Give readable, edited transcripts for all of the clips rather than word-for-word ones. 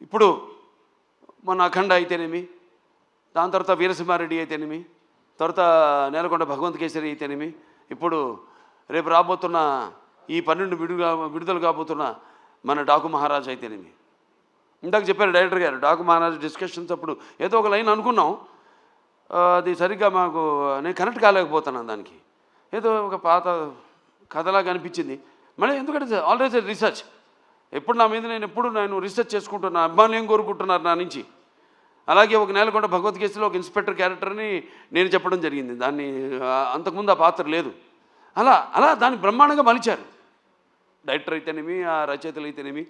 ఇప్పుడు మన అఖండ అయితేనేమి, దాని తర్వాత వీరసింహారెడ్డి అయితేనేమి, తర్వాత నేలకొండ భగవంత్ కేసరి అయితేనేమి, ఇప్పుడు రేపు రాబోతున్న ఈ 12 విడుదల కాబోతున్న మన డాకు మహారాజ్ అయితేనేమి. ఇందాక చెప్పారు డైరెక్టర్ గారు, డాకు మహారాజ్ డిస్కషన్స్ అప్పుడు ఏదో ఒక లైన్ అనుకున్నాం, అది సరిగ్గా మాకు నేను కనెక్ట్ కాలేకపోతున్నాను. దానికి ఏదో ఒక పాత కథలాగా అనిపించింది. మళ్ళీ ఎందుకంటే ఆల్వేస్ రీసెర్చ్, ఎప్పుడు నా మీద నేను రీసెర్చ్ చేసుకుంటున్నా, అభిమానులు ఏం కోరుకుంటున్నారు నా నుంచి. అలాగే ఒక నేలకొండ భగవత్ కేసులో ఒక ఇన్స్పెక్టర్ క్యారెక్టర్ని నేను చెప్పడం జరిగింది. దాన్ని అంతకుముందు ఆ పాత్ర లేదు. అలా దాన్ని బ్రహ్మాండంగా మలిచారు డైరెక్టర్ అయితేనేమి, ఆ రచయితలు అయితేనేమి.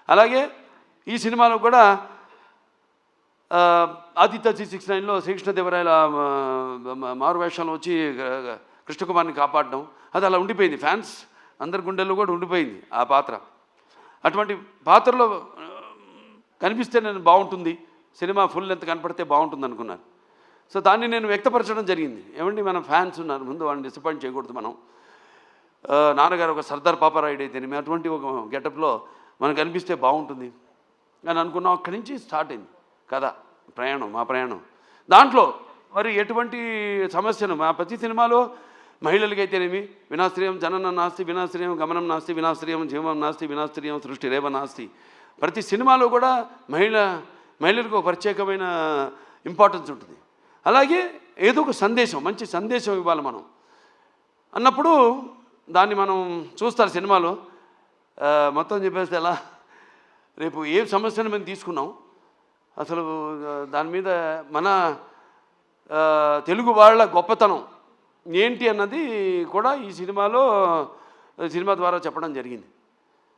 అలాగే ఈ సినిమాలో కూడా ఆదిత్య 669లో శ్రీకృష్ణదేవరాయల మారువేషంలో వచ్చి కృష్ణకుమార్ని కాపాడడం, అది అలా ఉండిపోయింది. ఫ్యాన్స్ అందరి గుండెల్లో కూడా ఉండిపోయింది ఆ పాత్ర. అటువంటి పాత్రలో కనిపిస్తే నేను బాగుంటుంది, సినిమా ఫుల్ లెంత్ కనపడితే బాగుంటుంది అనుకున్నాను. సో దాన్ని నేను వ్యక్తపరచడం జరిగింది. ఏమండి, మన ఫ్యాన్స్ ఉన్నారు, ముందు వాళ్ళని డిసప్పాయింట్ చేయకూడదు. మనం నాన్నగారు ఒక సర్దార్ పాపారాయుడు అయితేనేమి అటువంటి ఒక గెటప్లో మనకు కనిపిస్తే బాగుంటుంది అని అనుకున్నాం. అక్కడి నుంచి స్టార్ట్ అయింది కథ, మా ప్రయాణం. దాంట్లో మరి ఎటువంటి సమస్యను మా ప్రతి సినిమాలో మహిళలకైతేనేమి వినాశ్రయం జననం నాస్తి, వినాశ్రయం గమనం నాస్తి, వినాశ్రయం జీవం నాస్తి, వినాశ్రయం సృష్టి రేవ నాస్తి. ప్రతి సినిమాలో కూడా మహిళలకు ఒక ప్రత్యేకమైన ఇంపార్టెన్స్ ఉంటుంది. అలాగే ఏదో ఒక సందేశం, మంచి సందేశం ఇవ్వాలి మనం అన్నప్పుడు దాన్ని మనం చూస్తారు సినిమాలో. మొత్తం చెప్పేస్తే ఎలా, రేపు ఏ సమస్యను మేము తీసుకున్నాం, అసలు దాని మీద మన తెలుగు వాళ్ళ గొప్పతనం ఏంటి అన్నది కూడా ఈ సినిమా ద్వారా చెప్పడం జరిగింది.